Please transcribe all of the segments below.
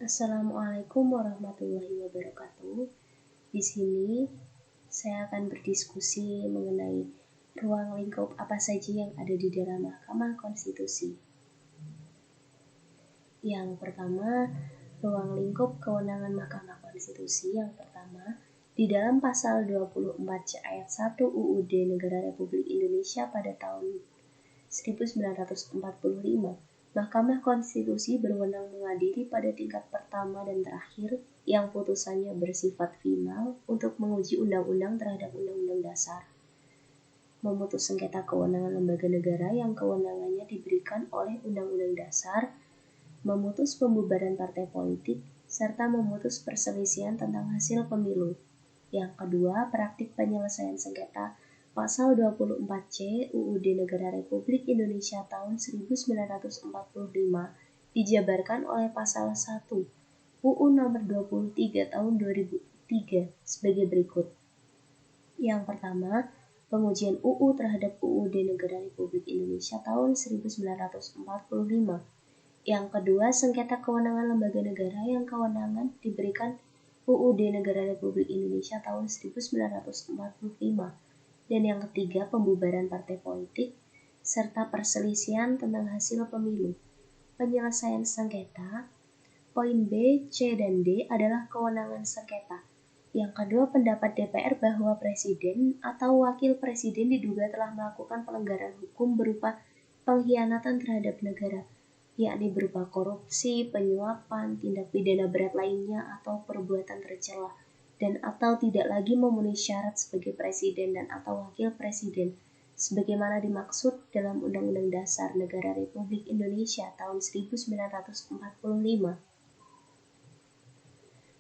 Assalamualaikum warahmatullahi wabarakatuh. Di sini saya akan berdiskusi mengenai ruang lingkup apa saja yang ada di dalam Mahkamah Konstitusi. Yang pertama, ruang lingkup kewenangan Mahkamah Konstitusi yang pertama, di dalam pasal 24C ayat 1 UUD Negara Republik Indonesia pada tahun 1945, Mahkamah Konstitusi berwenang mengadili pada tingkat pertama dan terakhir yang putusannya bersifat final untuk menguji undang-undang terhadap undang-undang dasar, memutus sengketa kewenangan lembaga negara yang kewenangannya diberikan oleh undang-undang dasar, memutus pembubaran partai politik, serta memutus perselisihan tentang hasil pemilu. Yang kedua, praktik penyelesaian sengketa Pasal 24C UUD Negara Republik Indonesia tahun 1945 dijabarkan oleh Pasal 1 UU Nomor 23 tahun 2003 sebagai berikut. Yang pertama, pengujian UU terhadap UUD Negara Republik Indonesia tahun 1945. Yang kedua, sengketa kewenangan lembaga negara yang kewenangan diberikan UUD Negara Republik Indonesia tahun 1945. Dan yang ketiga, pembubaran partai politik, serta perselisihan tentang hasil pemilu. Penyelesaian sengketa, poin B, C, dan D adalah kewenangan sengketa. Yang kedua, pendapat DPR bahwa presiden atau wakil presiden diduga telah melakukan pelanggaran hukum berupa pengkhianatan terhadap negara, yakni berupa korupsi, penyuapan, tindak pidana berat lainnya, atau perbuatan tercela, dan atau tidak lagi memenuhi syarat sebagai presiden dan atau wakil presiden, sebagaimana dimaksud dalam Undang-Undang Dasar Negara Republik Indonesia tahun 1945.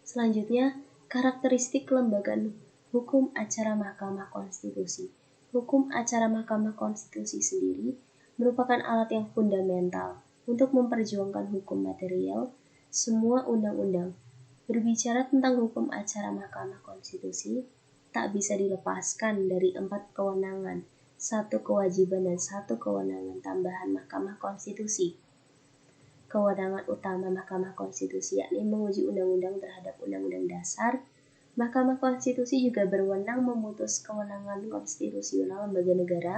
Selanjutnya, karakteristik kelembagaan hukum acara Mahkamah Konstitusi. Hukum acara Mahkamah Konstitusi sendiri merupakan alat yang fundamental untuk memperjuangkan hukum material semua undang-undang. Berbicara tentang hukum acara Mahkamah Konstitusi, tak bisa dilepaskan dari 4 kewenangan, 1 kewajiban dan 1 kewenangan tambahan Mahkamah Konstitusi. Kewenangan utama Mahkamah Konstitusi yakni menguji undang-undang terhadap undang-undang dasar. Mahkamah Konstitusi juga berwenang memutus kewenangan konstitusional lembaga negara.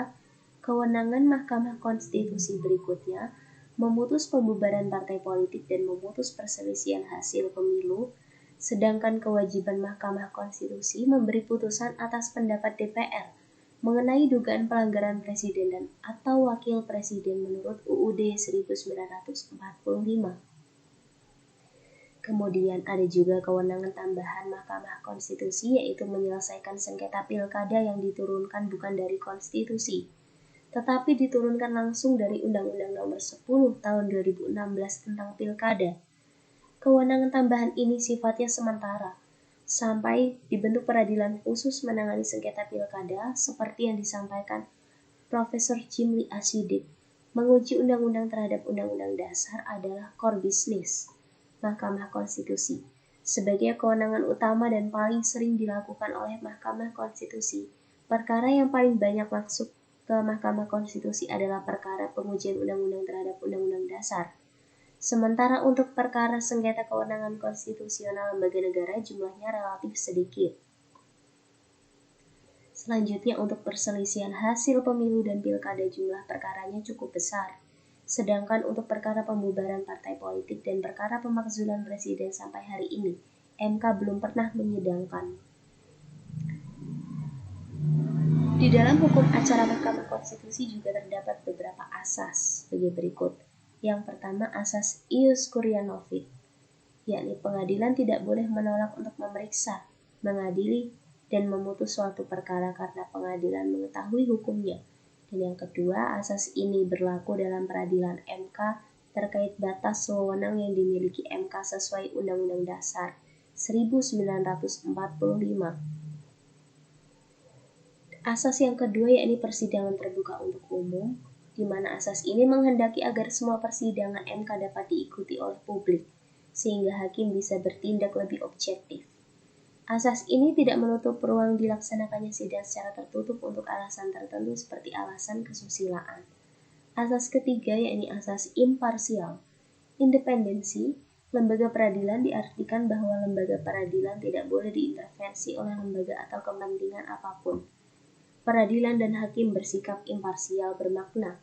Kewenangan Mahkamah Konstitusi berikutnya memutus pembubaran partai politik dan memutus perselisihan hasil pemilu, sedangkan kewajiban Mahkamah Konstitusi memberi putusan atas pendapat DPR mengenai dugaan pelanggaran presiden dan atau wakil presiden menurut UUD 1945. Kemudian ada juga kewenangan tambahan Mahkamah Konstitusi, yaitu menyelesaikan sengketa pilkada yang diturunkan bukan dari konstitusi, tetapi diturunkan langsung dari Undang-Undang Nomor 10 Tahun 2016 tentang Pilkada. Kewenangan tambahan ini sifatnya sementara, sampai dibentuk peradilan khusus menangani sengketa pilkada seperti yang disampaikan Profesor Jimli Asidik. Menguji undang-undang terhadap undang-undang dasar adalah core business Mahkamah Konstitusi. Sebagai kewenangan utama dan paling sering dilakukan oleh Mahkamah Konstitusi, perkara yang paling banyak masuk ke Mahkamah Konstitusi adalah perkara pengujian undang-undang terhadap undang-undang dasar. Sementara untuk perkara sengketa kewenangan konstitusional lembaga negara jumlahnya relatif sedikit. Selanjutnya untuk perselisihan hasil pemilu dan pilkada jumlah perkaranya cukup besar. Sedangkan untuk perkara pembubaran partai politik dan perkara pemakzulan presiden sampai hari ini, MK belum pernah menyidangkan. Di dalam hukum acara Mahkamah Konstitusi juga terdapat beberapa asas sebagai berikut. Yang pertama, asas ius curia novit, yakni pengadilan tidak boleh menolak untuk memeriksa, mengadili, dan memutus suatu perkara karena pengadilan mengetahui hukumnya. Dan yang kedua, asas ini berlaku dalam peradilan MK terkait batas wewenang yang dimiliki MK sesuai Undang-Undang Dasar 1945. Asas yang kedua yakni persidangan terbuka untuk umum, di mana asas ini menghendaki agar semua persidangan MK dapat diikuti oleh publik, sehingga hakim bisa bertindak lebih objektif. Asas ini tidak menutup ruang dilaksanakannya sidang secara tertutup untuk alasan tertentu seperti alasan kesusilaan. Asas ketiga yakni asas imparsial, independensi, Lembaga peradilan diartikan bahwa lembaga peradilan tidak boleh diintervensi oleh lembaga atau kepentingan apapun. Peradilan dan hakim bersikap imparsial bermakna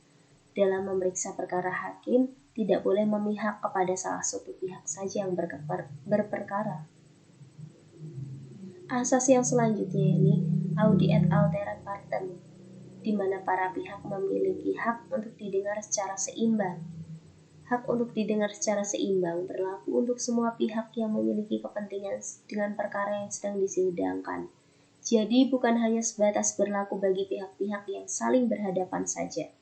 dalam memeriksa perkara. Hakim tidak boleh memihak kepada salah satu pihak saja yang berperkara. Asas yang selanjutnya ini audi et altera partem, di mana para pihak memiliki hak untuk didengar secara seimbang. Hak untuk didengar secara seimbang berlaku untuk semua pihak yang memiliki kepentingan dengan perkara yang sedang disidangkan. Jadi bukan hanya sebatas berlaku bagi pihak-pihak yang saling berhadapan saja.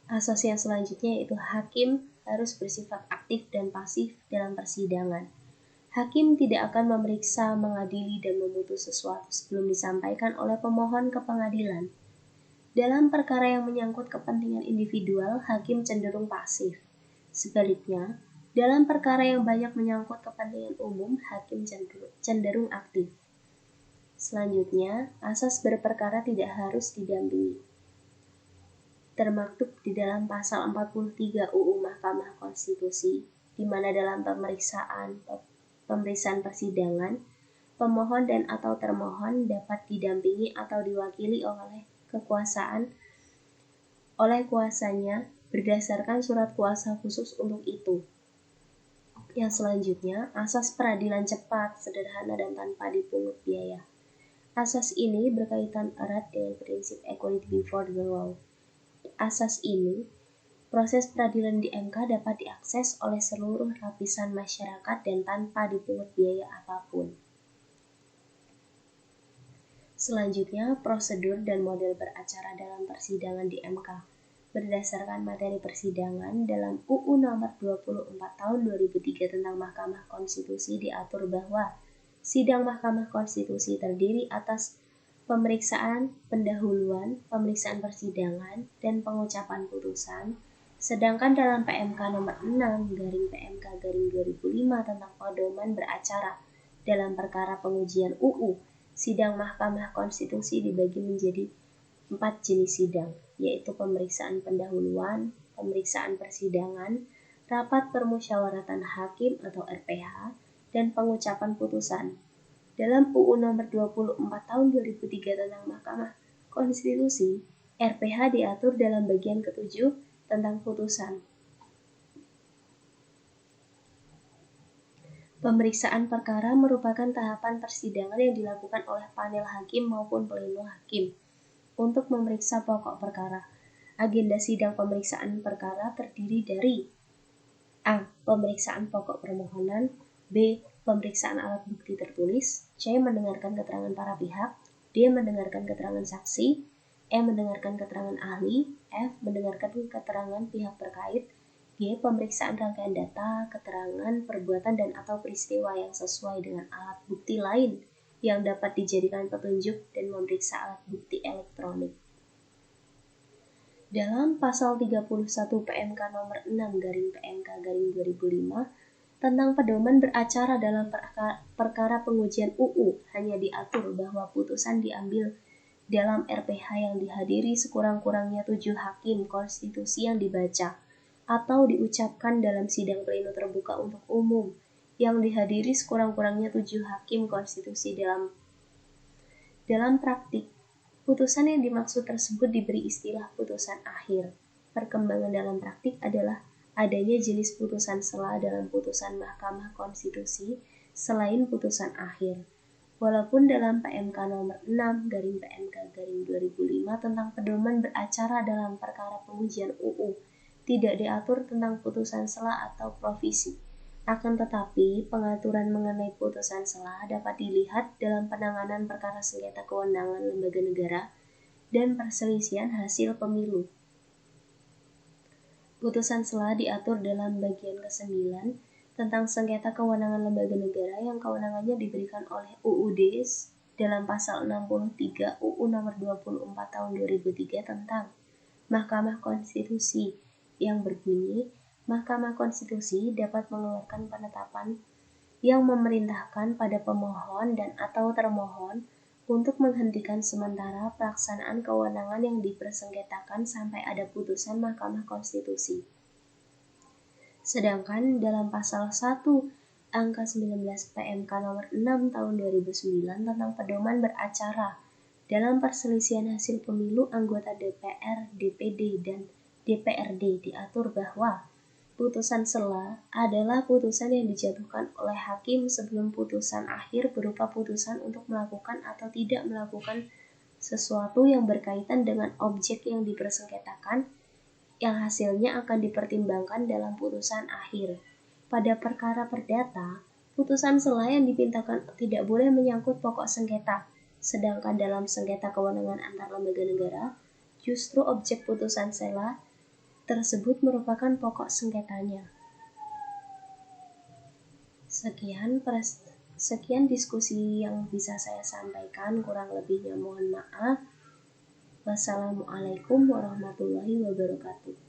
Asas yang selanjutnya yaitu hakim harus bersifat aktif dan pasif dalam persidangan. Hakim tidak akan memeriksa, mengadili, dan memutus sesuatu sebelum disampaikan oleh pemohon ke pengadilan. Dalam perkara yang menyangkut kepentingan individual, hakim cenderung pasif. Sebaliknya, dalam perkara yang banyak menyangkut kepentingan umum, hakim cenderung aktif. Selanjutnya, asas berperkara tidak harus didampingi. Termaktub di dalam pasal 43 UU Mahkamah Konstitusi, di mana dalam pemeriksaan persidangan, pemohon dan atau termohon dapat didampingi atau diwakili oleh kuasanya berdasarkan surat kuasa khusus untuk itu. Yang selanjutnya, asas peradilan cepat, sederhana, dan tanpa dipungut biaya. Asas ini berkaitan erat dengan prinsip equality before the law. Asas ini, proses peradilan di MK dapat diakses oleh seluruh lapisan masyarakat dan tanpa dipungut biaya apapun. Selanjutnya, prosedur dan model beracara dalam persidangan di MK. Berdasarkan materi persidangan dalam UU nomor 24 tahun 2003 tentang Mahkamah Konstitusi diatur bahwa sidang Mahkamah Konstitusi terdiri atas pemeriksaan pendahuluan, pemeriksaan persidangan, dan pengucapan putusan. Sedangkan dalam PMK nomor 6/PMK/2005 tentang pedoman beracara dalam perkara pengujian UU, sidang Mahkamah Konstitusi dibagi menjadi 4 jenis sidang, yaitu pemeriksaan pendahuluan, pemeriksaan persidangan, rapat permusyawaratan hakim atau RPH, dan pengucapan putusan. Dalam UU nomor 24 tahun 2003 tentang Mahkamah Konstitusi, RPH diatur dalam bagian ke-7 tentang putusan. Pemeriksaan perkara merupakan tahapan persidangan yang dilakukan oleh panel hakim maupun pleno hakim untuk memeriksa pokok perkara. Agenda sidang pemeriksaan perkara terdiri dari A. Pemeriksaan pokok permohonan, B. Pemeriksaan alat bukti tertulis, C. Mendengarkan keterangan para pihak, D. Mendengarkan keterangan saksi, E. Mendengarkan keterangan ahli, F. Mendengarkan keterangan pihak terkait, G. Pemeriksaan rangkaian data, keterangan, perbuatan dan atau peristiwa yang sesuai dengan alat bukti lain yang dapat dijadikan petunjuk dan memeriksa alat bukti elektronik. Dalam pasal 31 PMK nomor 6/PMK/2005 tentang pedoman beracara dalam perkara pengujian UU hanya diatur bahwa putusan diambil dalam RPH yang dihadiri sekurang-kurangnya 7 hakim konstitusi yang dibaca atau diucapkan dalam sidang pleno terbuka untuk umum yang dihadiri sekurang-kurangnya 7 hakim konstitusi. Dalam praktik, putusan yang dimaksud tersebut diberi istilah putusan akhir. Perkembangan dalam praktik adalah adanya jenis putusan sela dalam putusan Mahkamah Konstitusi selain putusan akhir. Walaupun dalam PMK nomor 6/PMK/2005 tentang pedoman beracara dalam perkara pengujian UU tidak diatur tentang putusan sela atau provisi. Akan tetapi, pengaturan mengenai putusan sela dapat dilihat dalam penanganan perkara sengketa kewenangan lembaga negara dan perselisihan hasil pemilu. Putusan sela diatur dalam bagian ke-9 tentang sengketa kewenangan lembaga negara yang kewenangannya diberikan oleh UUD dalam pasal 63 UU nomor 24 tahun 2003 tentang Mahkamah Konstitusi yang berbunyi, Mahkamah Konstitusi dapat mengeluarkan penetapan yang memerintahkan pada pemohon dan atau termohon untuk menghentikan sementara pelaksanaan kewenangan yang dipersengketakan sampai ada putusan Mahkamah Konstitusi. Sedangkan dalam pasal 1 angka 19 PMK nomor 6 tahun 2009 tentang pedoman beracara dalam perselisihan hasil pemilu anggota DPR, DPD, dan DPRD diatur bahwa putusan sela adalah putusan yang dijatuhkan oleh hakim sebelum putusan akhir berupa putusan untuk melakukan atau tidak melakukan sesuatu yang berkaitan dengan objek yang dipersengketakan yang hasilnya akan dipertimbangkan dalam putusan akhir. Pada perkara perdata, putusan sela yang dipintakan tidak boleh menyangkut pokok sengketa, sedangkan dalam sengketa kewenangan antar lembaga negara, justru objek putusan sela tersebut merupakan pokok sengketanya. Sekian diskusi yang bisa saya sampaikan, kurang lebihnya mohon maaf. Wassalamualaikum warahmatullahi wabarakatuh.